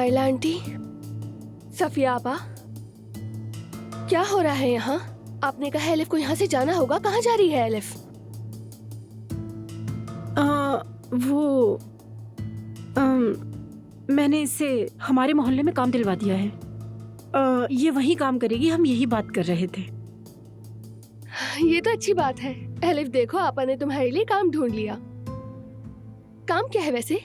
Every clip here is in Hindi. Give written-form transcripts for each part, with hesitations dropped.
नाइला आंटी, सफिया आपा, क्या हो रहा है यहाँ? आपने कहा एलिफ को यहाँ से जाना होगा, कहाँ जा रही है एलिफ? वो मैंने इससे हमारे मोहल्ले में काम दिलवा दिया है। ये वही काम करेगी, हम यही बात कर रहे थे। ये तो अच्छी बात है। एलिफ देखो, आपा ने तुम्हारे लिए काम ढूंढ लिया। काम क्या है वैसे?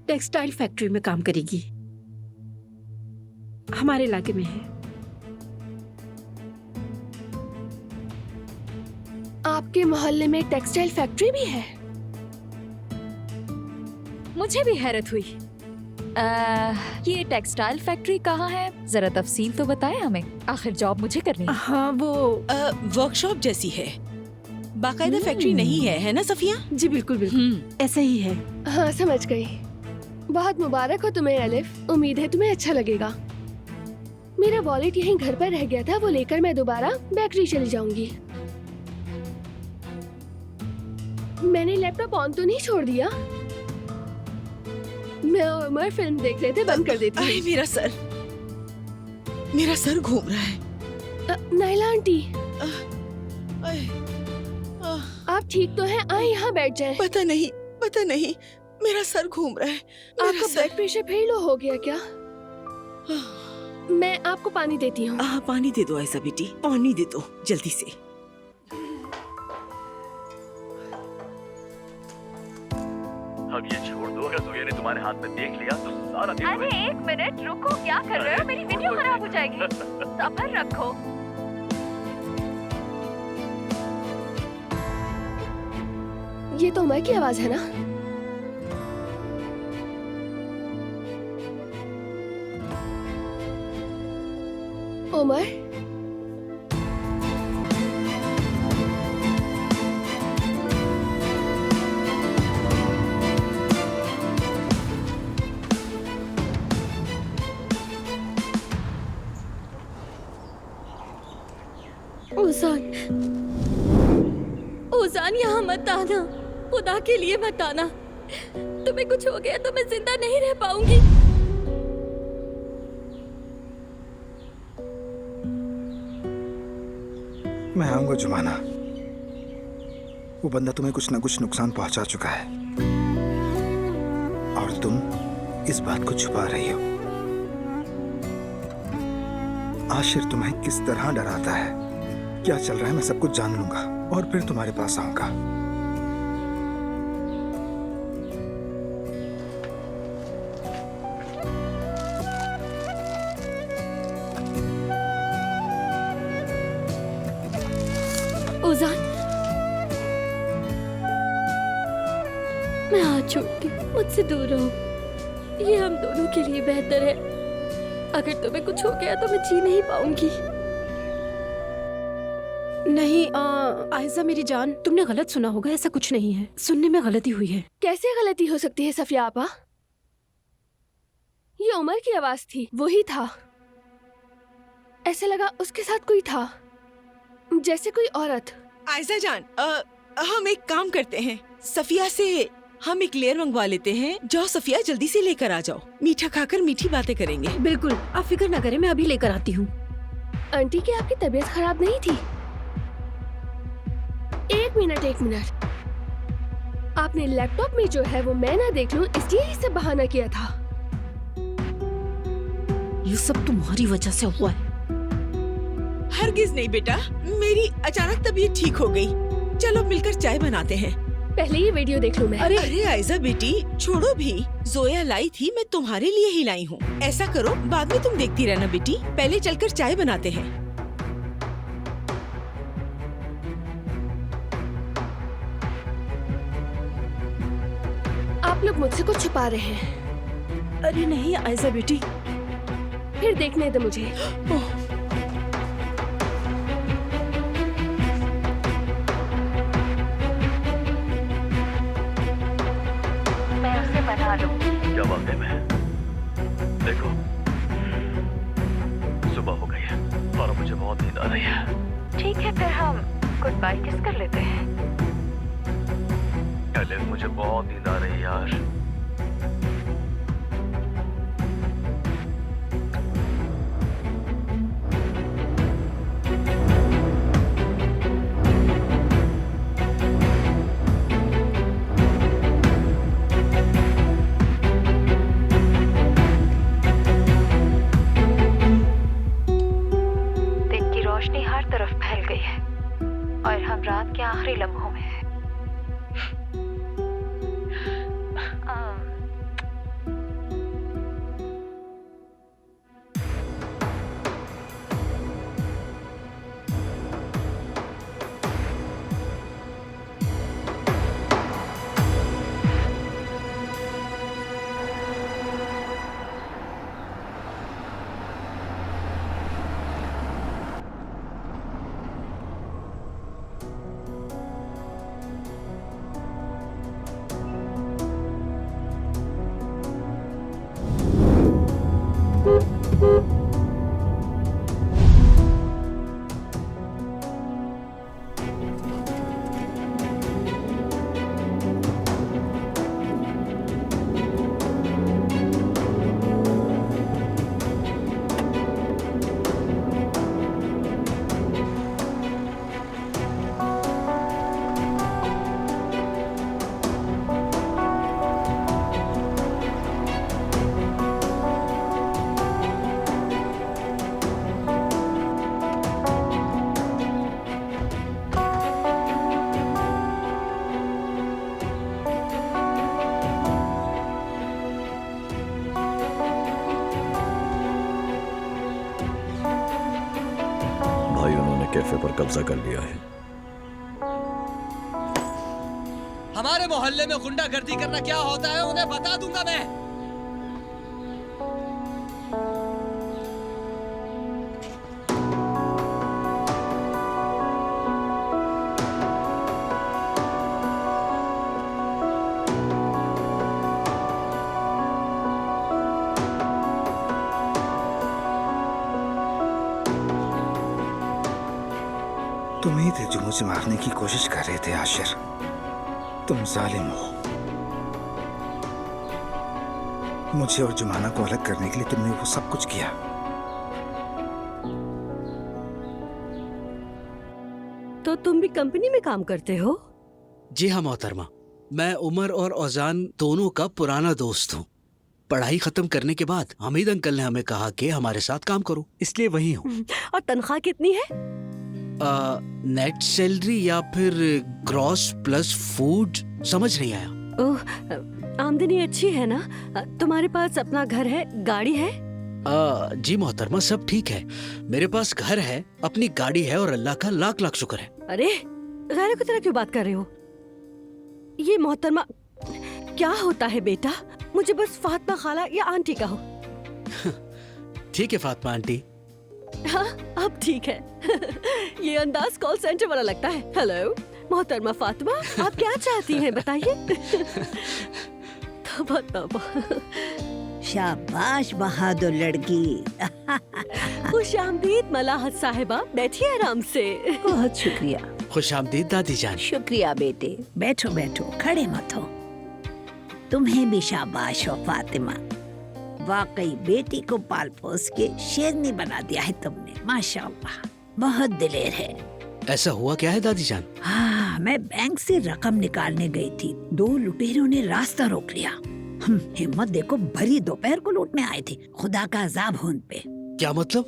टेक्सटाइल फैक्ट्री में काम करेगी, हमारे इलाके में है। आपके मोहल्ले में टेक्सटाइल फैक्ट्री भी है? मुझे भी हैरत हुई। ये टेक्सटाइल फैक्ट्री कहाँ है? जरा तफसील तो बताएं हमें, आखिर जॉब मुझे करनी है। हाँ, वो वर्कशॉप जैसी है, बाकायदा फैक्ट्री नहीं है, है ना सफिया? जी बिल्कुल बिल्कुल ऐसा ही है। हाँ, समझ गई। बहुत मुबारक हो तुम्हें एलिफ, उम्मीद है तुम्हें अच्छा लगेगा। मेरा वॉलेट यहीं घर पर रह गया था, वो लेकर मैं दोबारा बेकरी चली जाऊंगी। मैंने लैपटॉप ऑन तो नहीं छोड़ दिया? मैं और उमर फिल्म देख रहे थे, बंद कर देती हूँ। मेरा सर घूम रहा है। नाइला आंटी, आप ठीक तो हैं? आए यहाँ बैठ जाएं। पता नहीं, मेरा सर घूम रहा है। आपका ब्लड प्रेशर फिर लो हो गया क्या? मैं आपको पानी देती हूँ। पानी दे दो ऐसा बेटी, पानी दे दो जल्दी से। अब ये छोड़ दो, अगर जोया ने तुम्हारे हाथ में देख लिया तो सारा दिन। अरे एक मिनट रुको, क्या कर रहे हो? मेरी वीडियो खराब हो जाएगी। सब्र रखो। ये तो उमर की आवाज है ना? उमर, ओजान यहाँ मत आना, खुदा के लिए मत आना। तुम्हें कुछ हो गया तो मैं जिंदा नहीं रह पाऊंगी। मैं आऊंगा जुमाना। वो बंदा तुम्हें कुछ न कुछ नुकसान पहुंचा चुका है और तुम इस बात को छुपा रही हो। आशिर तुम्हें किस तरह डराता है, क्या चल रहा है, मैं सब कुछ जान लूंगा और फिर तुम्हारे पास आऊंगा। ओजान, मैं हाथ छोड़ती हूँ, मुझसे दूर रहो। ये हम दोनों के लिए बेहतर है। अगर तुम्हें कुछ हो गया तो मैं जी नहीं पाऊंगी। नहीं आयजा मेरी जान, तुमने गलत सुना होगा, ऐसा कुछ नहीं है। सुनने में गलती हुई है। कैसे गलती हो सकती है सफिया आपा? ये उमर की आवाज थी, वही था। ऐसा लगा उसके साथ कोई था, जैसे कोई औरत। आयजा जान, हम एक काम करते हैं, सफिया से हम एक लेयर मंगवा लेते हैं। जाओ सफिया, जल्दी से लेकर आ जाओ, मीठा खाकर मीठी बातें करेंगे। बिल्कुल, आप फिक्र न करें, मैं अभी लेकर आती हूँ। आंटी, क्या आपकी तबीयत खराब नहीं थी? एक मिनट, आपने लैपटॉप में जो है वो मैं ना देख लूं इसलिए इसे बहाना किया था। ये सब तुम्हारी वजह से हुआ है। हरगिज नहीं बेटा, मेरी अचानक तबीयत ठीक हो गई। चलो मिलकर चाय बनाते हैं। पहले ये वीडियो देख लूं मैं। अरे आयजा बेटी, छोड़ो भी, जोया लाई थी, मैं तुम्हारे लिए ही लाई हूँ। ऐसा करो, बाद में तुम देखती रहना बेटी, पहले चलकर चाय बनाते हैं। आप लोग मुझसे कुछ छुपा रहे हैं। अरे नहीं आयजा बेटी, फिर देखने दो मुझे। मैं उसे बना लूंगी। क्या वाकई में? देखो, सुबह हो गई है और मुझे बहुत नींद आ रही है। ठीक है, फिर हम गुड बाय किस कर लेते हैं। एलिफ, मुझे बहुत नींद आ रही है यार। दिन की रोशनी हर तरफ फैल गई है और हम रात के आखिरी लम्हों में हैं। कैफे पर कब्जा कर लिया है। हमारे मोहल्ले में गुंडागर्दी करना क्या होता है उन्हें बता दूंगा मैं। तुम ही थे जो मुझे मारने की कोशिश कर रहे थे आशिर। तुम जालिम हो। मुझे और जुमाना को अलग करने के लिए तुमने वो सब कुछ किया। तो तुम भी कंपनी में काम करते हो? जी हाँ मोहतरमा, मैं उमर और औजान दोनों का पुराना दोस्त हूँ। पढ़ाई खत्म करने के बाद हमीद अंकल ने हमें कहा कि हमारे साथ काम करो, इसलिए वही हूँ। और तनख्वाह कितनी है? नेट सैलरी या फिर ग्रॉस प्लस फूड, समझ नहीं आया। ओह, आमदनी अच्छी है ना? तुम्हारे पास अपना घर है, गाड़ी है? जी मोहतरमा, सब ठीक है। मेरे पास घर है, अपनी गाड़ी है और अल्लाह का लाख लाख शुक्र है। अरे गैर की तरह क्यों बात कर रहे हो? ये मोहतरमा क्या होता है बेटा? मुझे बस फातिमा खाला या आंटी कहो। ठीक है फातिमा आंटी। हाँ अब ठीक है। ये अंदाज कॉल सेंटर वाला लगता है। हेलो मोहतरमा फातिमा, आप क्या चाहती हैं बताइए? तौबा तौबा। शाबाश बहादुर लड़की। खुश आमदीद मलाहत साहिबा, बैठिए आराम से। बहुत शुक्रिया। खुश आमदीद दादी जान। शुक्रिया बेटे, बैठो बैठो, खड़े मत हो। तुम्हें भी शाबाश हो फातिमा, वाकई बेटी को पाल पोस के शेरनी बना दिया है तुमने, माशाअल्लाह, बहुत दिलेर है। ऐसा हुआ क्या है दादी जान? हाँ, मैं बैंक से रकम निकालने गई थी, 2 लुटेरों ने रास्ता रोक लिया। हिम्मत देखो, भरी दोपहर को लूटने आए थे। खुदा का अजाब हो उन पे। क्या मतलब?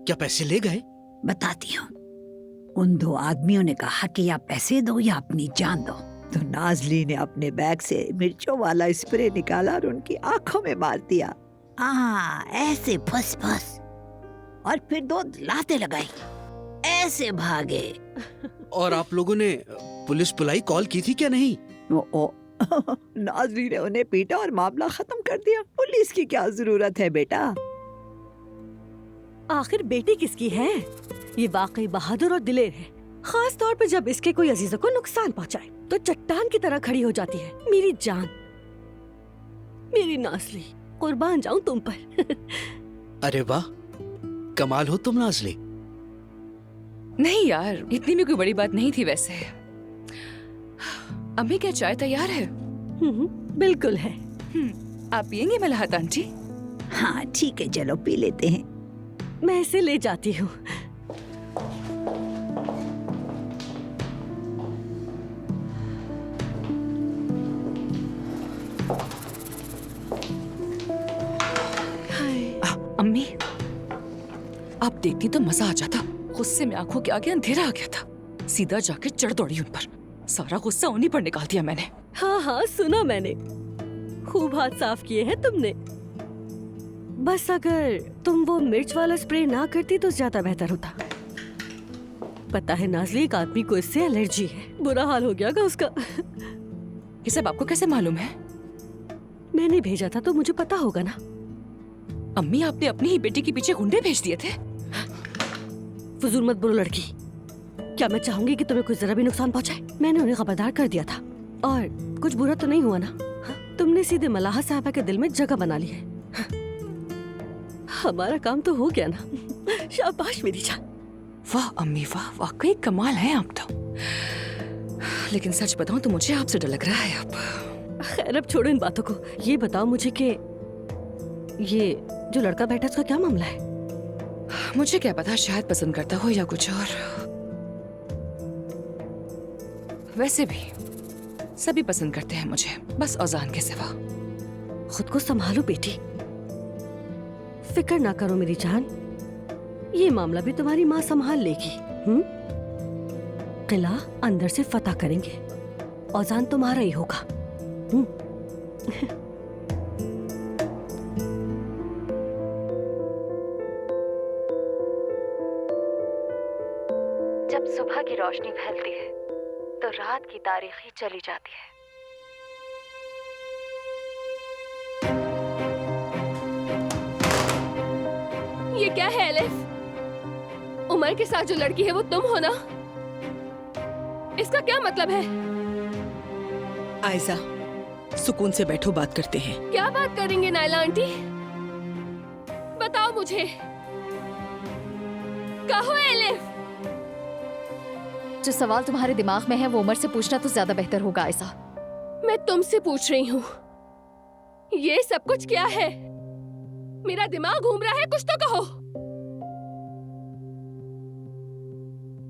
क्या पैसे ले गए? बताती हूँ। उन 2 आदमियों ने कहा कि या पैसे दो या अपनी जान दो। तो नाजली ने अपने बैग से मिर्चों वाला स्प्रे निकाला और उनकी आंखों में मार दिया। ऐसे फस फस, और फिर 2 लातें लगाई, ऐसे भागे। और आप लोगों ने पुलिस बुलाई, कॉल की थी क्या नहीं? नाजरी ने उन्हें पीटा और मामला खत्म कर दिया। पुलिस की क्या जरूरत है बेटा? आखिर बेटी किसकी है? ये वाकई बहादुर और दिलेर है, खास तौर पे जब इसके कोई अजीजों को नुकसान पहुंचाए तो चट्टान की तरह खड़ी हो जाती है। मेरी जान, मेरी नाजली, कुर्बान जाऊं तुम पर। अरे वाह, कमाल हो तुम नाजली। नहीं यार, इतनी भी कोई बड़ी बात नहीं थी वैसे। अम्मी क्या चाय तैयार है? बिल्कुल है। आप पियेंगे मलाहत आंटी? हाँ ठीक है, चलो पी लेते हैं। मैं इसे ले जाती हूँ। अम्मी, आप देखती तो मजा आ जाता। गुस्से में आंखों के आगे अंधेरा आ गया था। सीधा जाके चढ़ दौड़ी उन पर। सारा गुस्सा उन्हीं पर निकाल दिया मैंने। हाँ हाँ, सुना मैंने। खूब हाथ साफ किए हैं तुमने। बस अगर तुम वो मिर्च वाला स्प्रे ना करती तो ज्यादा बेहतर होता। पता है नाज़ली, एक आदमी को इससे एलर्जी है। बुरा हाल हो गया उसका। ये सब आपको कैसे मालूम है? मैंने भेजा था तो मुझे पता होगा ना। अम्मी, आपने अपनी ही बेटी के पीछे गुंडे भेज दिए थे। फजूल मत बोलो लड़की। क्या मैं चाहूंगी कि तुम्हें कुछ जरा भी नुकसान पहुंचाए? मैंने उन्हें खबरदार कर दिया था। और कुछ बुरा तो नहीं हुआ ना? हाँ? तुमने सीधे मलाहा साहबा के दिल में जगह बना ली है। हाँ? हमारा काम तो हो गया ना। शाबाश मेरी जान। वाह अम्मी वाह, वाकई कमाल है आप तो। लेकिन सच बताऊं तो मुझे आपसे डर लग रहा है अब। खैर अब छोड़ो इन बातों को। ये बताओ मुझे कि ये जो लड़का बैठा उसका क्या मामला है? मुझे क्या पता, शायद पसंद करता हो या कुछ और। वैसे भी सभी पसंद करते हैं मुझे, बस औजान के सिवा। खुद को संभालो बेटी। फिक्र ना करो मेरी जान, ये मामला भी तुम्हारी माँ संभाल लेगी। किला अंदर से फतह करेंगे। औजान तुम्हारा ही होगा। जब सुबह की रोशनी फैलती है तो रात की तारीखी चली जाती है। ये क्या है एलिफ? उमर के साथ जो लड़की है वो तुम हो ना? इसका क्या मतलब है? आयजा, सुकून से बैठो, बात करते हैं। क्या बात करेंगे नायला आंटी? बताओ मुझे। कहो एलिफ। जो सवाल तुम्हारे दिमाग में है वो उमर से पूछना तो ज्यादा बेहतर होगा आयसा। मैं तुमसे पूछ रही हूँ, ये सब कुछ क्या है? मेरा दिमाग घूम रहा है, कुछ तो कहो।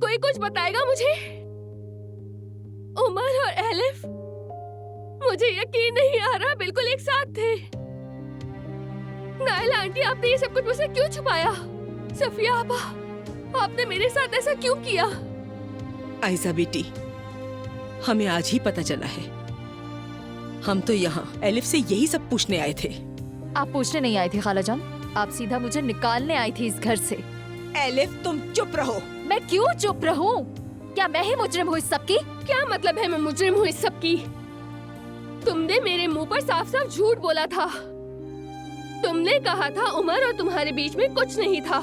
कोई कुछ बताएगा मुझे? उमर और एलिफ, मुझे यकीन नहीं आ रहा, बिल्कुल एक साथ थे। नायला आंटी, आपने ये सब कुछ मुझसे क्यों छुपाया? सफिया आपा, आपने मेरे साथ ऐसा क्यों किया? आयजा बेटी, हमें आज ही पता चला है। हम तो यहाँ एलिफ से यही सब पूछने आए थे। आप पूछने नहीं आए थे खालाजान, आप सीधा मुझे निकालने आई थी इस घर से। एलिफ, तुम चुप रहो। मैं क्यों चुप रहूं? क्या मैं ही मुजरिम हूँ इस सब की? क्या मतलब है मैं मुजरिम हूँ इस सब की? तुमने मेरे मुंह पर साफ साफ झूठ बोला था। तुमने कहा था उमर और तुम्हारे बीच में कुछ नहीं था।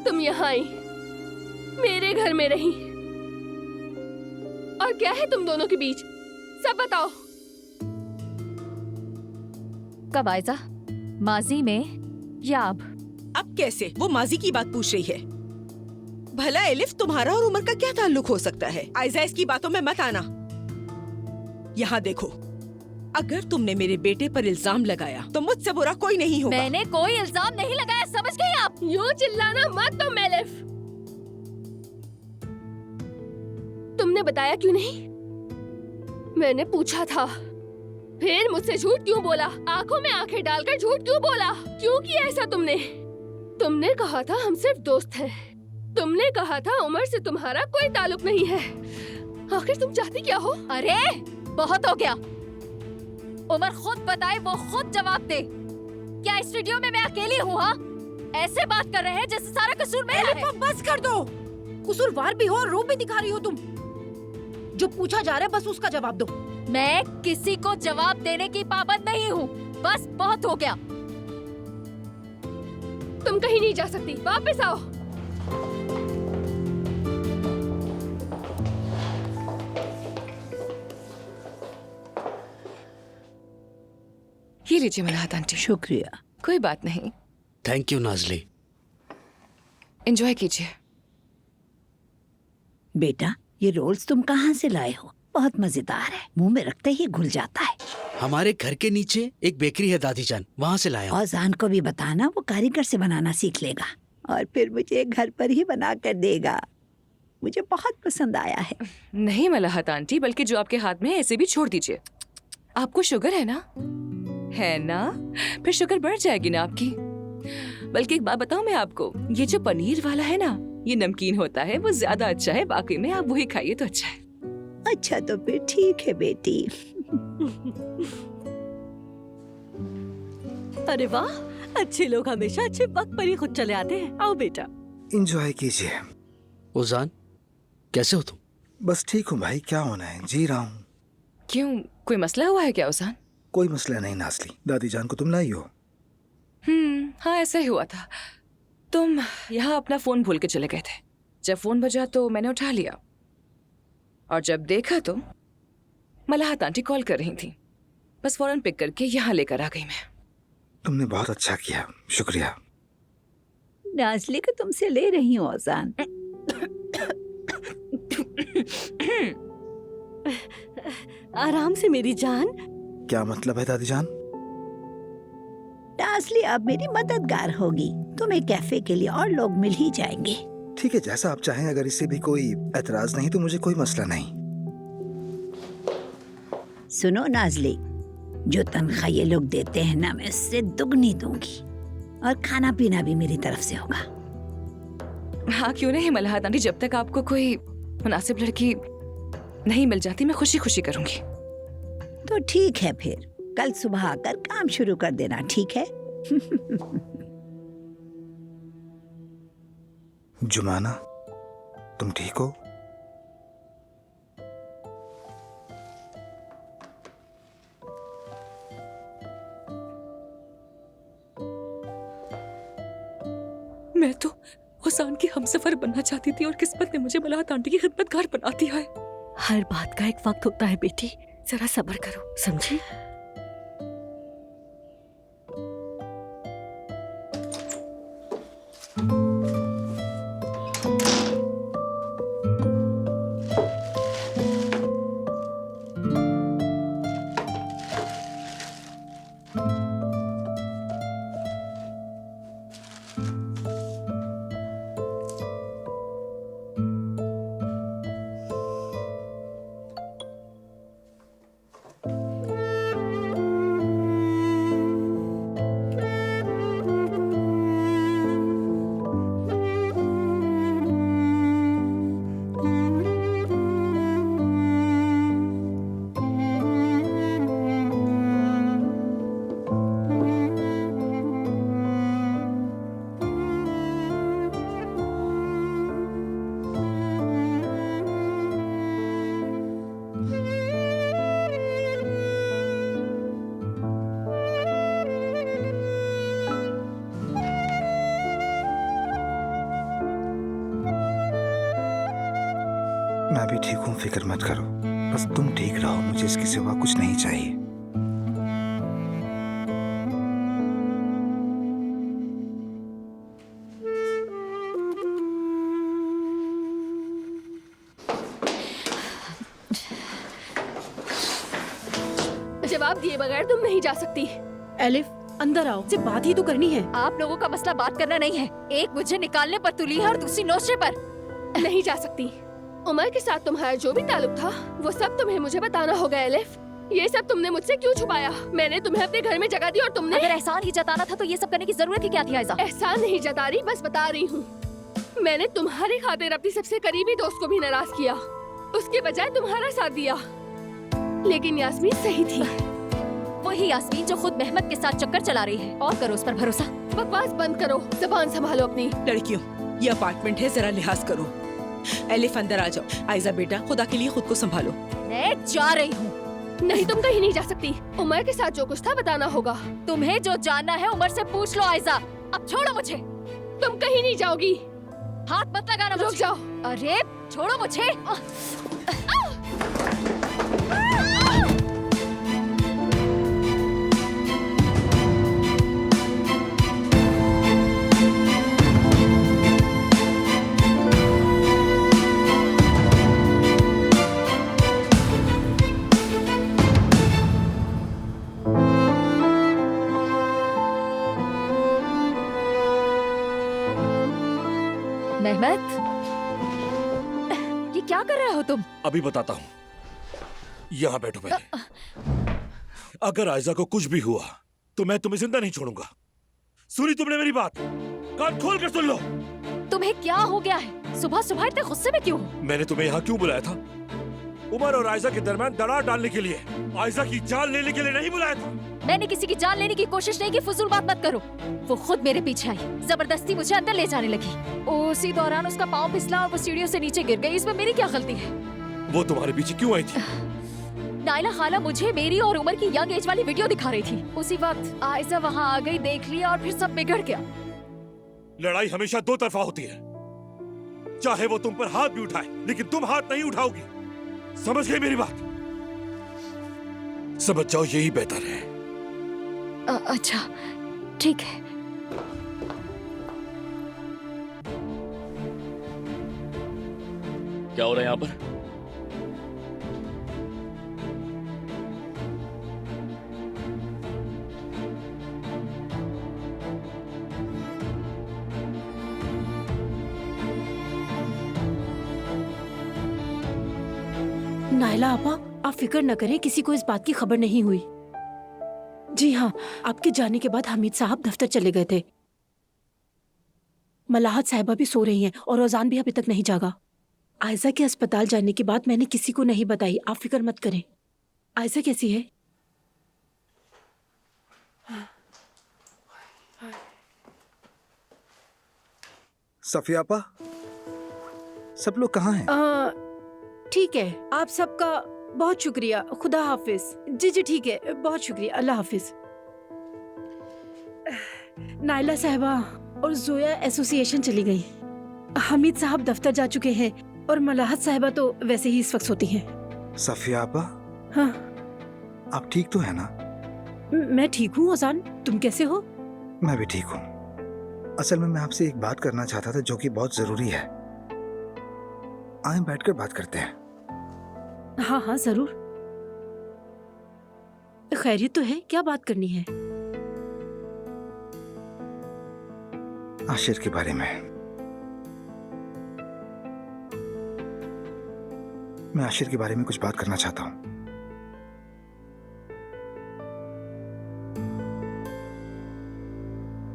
तुम यहाँ आई, मेरे घर में रही, और क्या है तुम दोनों के बीच? सब बताओ। कब आयजा? माजी में या अब? अब कैसे? वो माजी की बात पूछ रही है। भला एलिफ, तुम्हारा और उमर का क्या ताल्लुक हो सकता है? आयजा, इसकी बातों में मत आना। यहाँ देखो, अगर तुमने मेरे बेटे पर इल्जाम लगाया तो मुझसे बुरा कोई नहीं होगा। मैंने कोई इल्जाम नहीं लगाया, समझ गई आप? यूं चिल्लाना मत तुम एलिफ। तुमने बताया क्यों नहीं? मैंने पूछा था, फिर मुझसे झूठ क्यों बोला? आंखों में आंखें डालकर झूठ क्यों बोला? क्यों किया ऐसा तुमने? तुमने कहा था हम सिर्फ दोस्त हैं। तुमने कहा था उमर से तुम्हारा कोई ताल्लुक नहीं है। आखिर तुम चाहती क्या हो? अरे बहुत हो गया। उमर खुद बताए, वो खुद जवाब दे। क्या इस स्टूडियो में मैं अकेली हूँ? हाँ, ऐसे बात कर रहे हैं जैसे सारा कसूर मेरा है। बस कर दो। कसूरवार भी हो और रूप भी दिखा रही हो तुम। जो पूछा जा रहा है बस उसका जवाब दो। मैं किसी को जवाब देने की पाबंद नहीं हूँ। बस बहुत हो गया। तुम कहीं नहीं जा सकती, वापस आओ। ये लीजिए मलाहत आंटी। शुक्रिया। कोई बात नहीं। Thank you Nazli. एंजॉय कीजिए। बेटा, ये रोल्स तुम कहाँ से लाए हो? बहुत मजेदार है, मुंह में रखते ही घुल जाता है। हमारे घर के नीचे एक बेकरी है दादी जान, वहाँ से लाया हूँ। और जान को भी बताना, वो कारीगर से बनाना सीख लेगा और फिर मुझे घर पर ही बना कर देगा। मुझे बहुत पसंद आया है। नहीं मलाहत आंटी, बल्कि जो आपके हाथ में है ऐसे भी छोड़ दीजिए। आपको शुगर है ना? है ना? फिर शुगर बढ़ जाएगी ना आपकी। बल्कि एक बात बताऊं मैं आपको, ये जो पनीर वाला है ना, ये नमकीन होता है, वो ज्यादा अच्छा है। बाकी में आप वही खाइए तो अच्छा है। अच्छा तो फिर ठीक है बेटी। अरे वाह, अच्छे लोग हमेशा अच्छे वक्त पर ही खुद चले आते हैं। आओ बेटा। एंजॉय कीजिए। उजान, कैसे हो तुम? बस ठीक हूँ भाई, क्या होना है, जी रहा हूँ। क्यों, कोई मसला हुआ है क्या उसान? कोई मसला नहीं नाज़ली, दादी जान को तुम लाई हो। हाँ ऐसा ही हुआ था। तुम यहाँ अपना फोन भूल के चले गए थे। जब फोन बजा तो मैंने उठा लिया, और जब देखा तो मलाहत आंटी कॉल कर रही थी। बस फौरन पिक करके यहाँ लेकर आ गई मैं। तुमने बहुत अच्छा किया, शुक्रिया। नाज़ली को तुमसे ले रही हूँ औजान। आराम से मेरी जान। क्या मतलब है दादी जान? नाज़ली अब मेरी मददगार होगी। तुम्हें कैफे के लिए और लोग मिल ही जाएंगे। ठीक है, जैसा आप चाहें। अगर इससे भी कोई एतराज नहीं तो मुझे कोई मसला नहीं। सुनो नाज़ली, जो तनख्वाह ये लोग देते हैं ना, मैं उससे दुगनी दूंगी, और खाना पीना भी मेरी तरफ से होगा। हाँ क्यों नहीं मलाहत आंटी, जब तक आपको कोई मुनासिब लड़की नहीं मिल जाती मैं खुशी खुशी करूंगी। तो ठीक है, फिर कल सुबह आकर काम शुरू कर देना, ठीक है? जुमाना, तुम ठीक हो? मैं तो हुसैन की हमसफर बनना चाहती थी और किस्मत ने मुझे मलाहत आंटी की खिदमतगार बना दिया है। हर बात का एक वक्त होता है बेटी, जरा सब्र करो, समझी? मैं भी ठीक हूँ, फिक्र मत करो। बस तुम ठीक रहो, मुझे इसके सिवा कुछ नहीं चाहिए। जवाब दिए बगैर तुम नहीं जा सकती। एलिफ, अंदर आओ, सिर्फ बात ही तो करनी है। आप लोगों का मसला बात करना नहीं है। एक मुझे निकालने पर तुली है और दूसरी नोशे पर। नहीं जा सकती। उमर के साथ तुम्हारा जो भी ताल्लुक था वो सब तुम्हें मुझे बताना होगा एलिफ। ये सब तुमने मुझसे क्यों छुपाया? मैंने तुम्हें अपने घर में जगह दी और तुमने... अगर एहसान ही जताना था तो ये सब करने की जरूरत ही क्या थी आयजा? एहसान नहीं जता रही, बस बता रही हूँ। मैंने तुम्हारी खातिर अपनी सबसे करीबी दोस्त को भी नाराज किया, उसके बजाय तुम्हारा साथ दिया। लेकिन यास्मीन सही थी। वही यास्मीन जो खुद मेहमद के साथ चक्कर चला रही है। और करो उस पर भरोसा। बकवास बंद करो, जुबान संभालो अपनी। लड़कियों, ये अपार्टमेंट है, जरा लिहाज करो। एलिफ अंदर आ जाओ। आयजा बेटा, खुदा के लिए खुद को संभालो। मैं जा रही हूँ। नहीं, तुम कहीं नहीं जा सकती। उमर के साथ जो कुछ था बताना होगा। तुम्हें जो जानना है उमर से पूछ लो आयजा। अब छोड़ो मुझे। तुम कहीं नहीं जाओगी। हाथ मत लगाना रुक मुझे। जाओ। अरे छोड़ो मुझे। रहमत, ये क्या कर रहे हो तुम? अभी बताता हूँ, यहाँ बैठो पहले। अगर आयजा को कुछ भी हुआ तो मैं तुम्हें जिंदा नहीं छोड़ूंगा। सुनी तुमने मेरी बात? कान खोल कर सुन लो। तुम्हें क्या हो गया है? सुबह सुबह इतने गुस्से में क्यों हो? मैंने तुम्हें यहाँ क्यों बुलाया था? उमर और आयजा के दरमियान दरार डालने के लिए, आयजा की जान लेने के लिए नहीं बुलाया था। मैंने किसी की जान लेने की कोशिश नहीं की, फजूल बात मत करो। वो खुद मेरे पीछे आई, जबरदस्ती मुझे अंदर ले जाने लगी। उसी दौरान उसका पाँव फिसला और वो सीढ़ियों से नीचे गिर गई। इसमें मेरी क्या गलती है? वो तुम्हारे पीछे क्यों आई थी? नाइला खाला मुझे मेरी और उमर की यंग एज वाली वीडियो दिखा रही थी। उसी वक्त आयजा वहाँ आ गई, देख लिया और फिर सब बिगड़ गया। लड़ाई हमेशा दो तरफा होती है। चाहे वो तुम पर हाथ भी उठाए, लेकिन तुम हाथ नहीं उठाओगी। समझ गई मेरी बात? समझ जाओ, यही बेहतर है। अच्छा ठीक है। क्या हो रहा है यहाँ पर? नाइला आपा, आप फिक्र न करें, किसी को इस बात की खबर नहीं हुई। जी हाँ, आपके जाने के बाद हमीद साहब दफ्तर चले गए थे। मलाहत साहिबा भी सो रही हैं और ओजान भी अभी तक नहीं जागा। आयजा के अस्पताल जाने की बात मैंने किसी को नहीं बताई, आप फिक्र मत करें। आयजा कैसी है? सफिया आपा, सब लोग कहाँ हैं? ठीक है, आप सबका बहुत शुक्रिया। खुदा हाफिज। जी जी ठीक है, बहुत शुक्रिया। अल्लाह हाफिज। नाइला साहिबा और जोया एसोसिएशन चली गई। हमीद साहब दफ्तर जा चुके हैं और मलाहत साहिबा तो वैसे ही इस वक्त सोती हैं। सफिया आपा, हाँ आप ठीक तो है ना? मैं ठीक हूँ ओजान, तुम कैसे हो? मैं भी ठीक हूँ। असल में मैं आपसे एक बात करना चाहता था जो कि बहुत जरूरी है। आए बैठकर बात करते हैं। हाँ हाँ जरूर। खैरियत तो है? क्या बात करनी है? आशिर के बारे में। मैं आशिर के बारे में कुछ बात करना चाहता हूँ।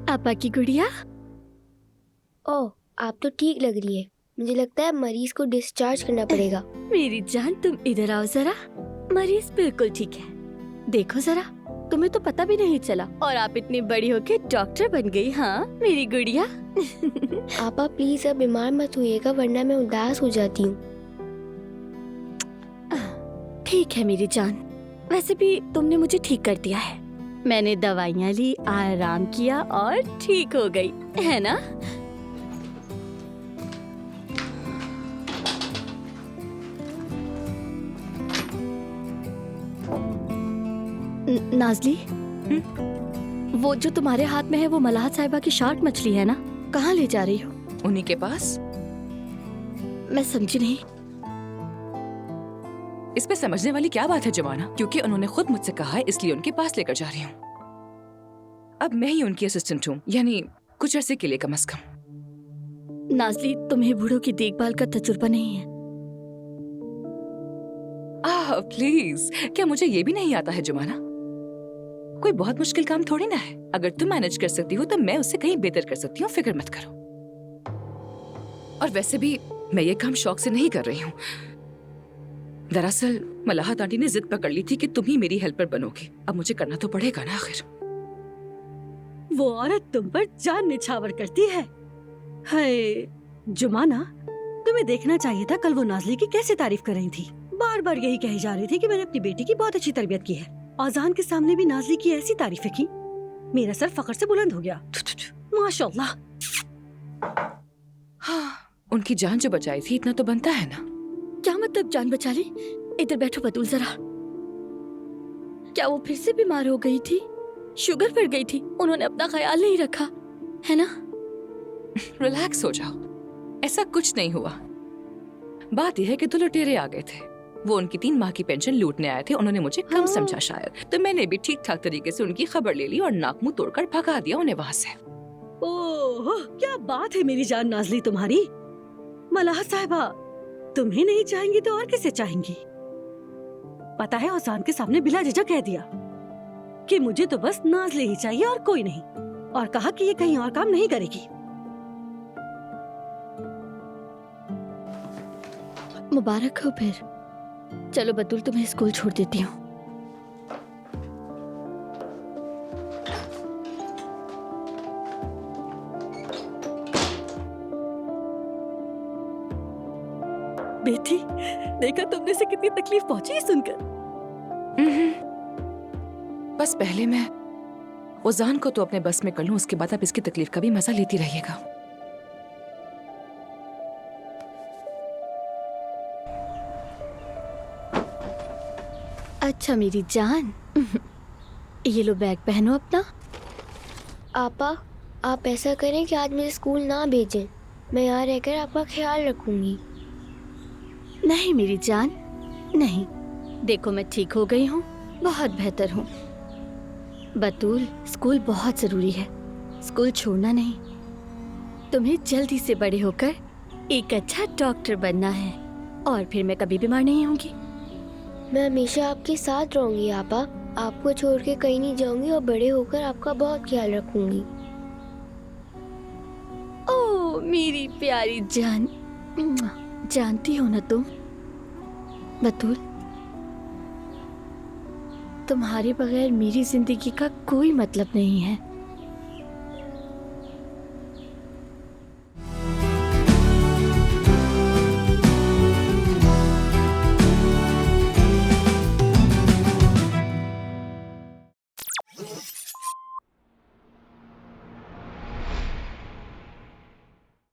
आपा की गुड़िया? ओह, आप तो ठीक लग रही है। मुझे लगता है मरीज को डिस्चार्ज करना पड़ेगा। मेरी जान, तुम इधर आओ जरा। मरीज बिल्कुल ठीक है। देखो जरा, तुम्हें तो पता भी नहीं चला और आप इतनी बड़ी होके डॉक्टर बन गई। हाँ मेरी गुड़िया। आपा प्लीज अब बीमार मत होइएगा, वरना मैं उदास हो जाती हूँ। ठीक है मेरी जान, वैसे भी तुमने मुझे ठीक कर दिया है। मैंने दवाइयाँ ली, आराम किया और ठीक हो गई, है ना? नाजली, वो जो तुम्हारे हाथ में है वो मलाहत साहिबा की शार्क मछली है ना? कहाँ ले जा रही हो? उन्हीं के पास। मैं समझी नहीं। इस पे समझने वाली क्या बात है जमाना? क्योंकि उन्होंने खुद मुझसे कहा है, इसलिए उनके पास लेकर जा रही हूँ। अब मैं ही उनकी असिस्टेंट हूँ, यानी कुछ अरसे के लिए कम से कम। नाजली, तुम्हें बूढ़ों की देखभाल का तजुर्बा नहीं है। प्लीज, क्या मुझे ये भी नहीं आता है जमाना? कोई बहुत मुश्किल काम थोड़ी ना है। अगर तुम मैनेज कर सकती हो तो मैं उससे कहीं बेहतर कर सकती हूँ, फिक्र मत करो। और वैसे भी मैं ये काम शौक से नहीं कर रही हूँ। दरअसल मलाहत आंटी ने जिद पकड़ ली थी कि तुम ही मेरी हेल्पर बनोगी। अब मुझे करना तो पड़ेगा ना आखिर। वो औरत तुम पर जान निछावर करती है। हाय जुमाना, तुम्हें देखना चाहिए था कल वो नाजली की कैसे तारीफ कर रही थी। बार बार यही कही जा रही थी कि मैंने अपनी बेटी की बहुत अच्छी तरबियत की है। औजान के सामने भी नाजली की ऐसी तारीफें की, मेरा सर फख्र से बुलंद हो गया। माशाल्लाह। हाँ, उनकी जान जो बचाई थी, इतना तो बनता है ना। क्या मतलब जान बचा ली? इधर बैठो बतूल जरा। क्या वो फिर से बीमार हो गई थी? शुगर बढ़ गई थी? उन्होंने अपना ख्याल नहीं रखा, है ना? रिलैक्स हो जाओ, ऐसा कुछ नहीं हुआ। बात यह है कि दो लुटेरे आ गए थे। वो उनकी 3 माह की पेंशन लूटने आए थे। उन्होंने मुझे कम समझा शायद, तो मैंने भी ठीक ठाक तरीके से उनकी खबर ले ली और नाक मुंह तोड़कर भगा दिया उन्हें वहाँ से। ओह, क्या बात है मेरी जान नाजली तुम्हारी। मलाहत साहिबा, तुम्हें नहीं चाहेंगी तो और किसे चाहेंगी? पता है, औजान के सामने बिला झिझक कह दिया कि मुझे तो बस नाज़ली ही चाहिए और कोई नहीं, और कहा कि ये कहीं और काम नहीं करेगी। मुबारक हो फिर। चलो बतूल, तुम्हें स्कूल छोड़ देती हूँ। बेटी, देखा तुमने से कितनी तकलीफ पहुंची सुनकर। बस पहले मैं ओजान को तो अपने बस में कर लूं, उसके बाद आप इसकी तकलीफ का भी मजा लेती रहिएगा। अच्छा मेरी जान, ये लो बैग पहनो अपना। आपा, आप ऐसा करें कि आज मुझे स्कूल ना भेजें। मैं यहाँ रहकर आपका ख्याल रखूंगी। नहीं मेरी जान, नहीं। देखो मैं ठीक हो गई हूँ, बहुत बेहतर हूँ। बतूल, स्कूल बहुत जरूरी है, स्कूल छोड़ना नहीं। तुम्हें जल्दी से बड़े होकर एक अच्छा डॉक्टर बनना है, और फिर मैं कभी बीमार नहीं होंगी। मैं हमेशा आपके साथ रहूंगी आपा। आपको छोड़ के कहीं नहीं जाऊंगी और बड़े होकर आपका बहुत ख्याल रखूंगी। ओ मेरी प्यारी जान, जानती हो ना तुम बतूल, तुम्हारे बगैर मेरी जिंदगी का कोई मतलब नहीं है।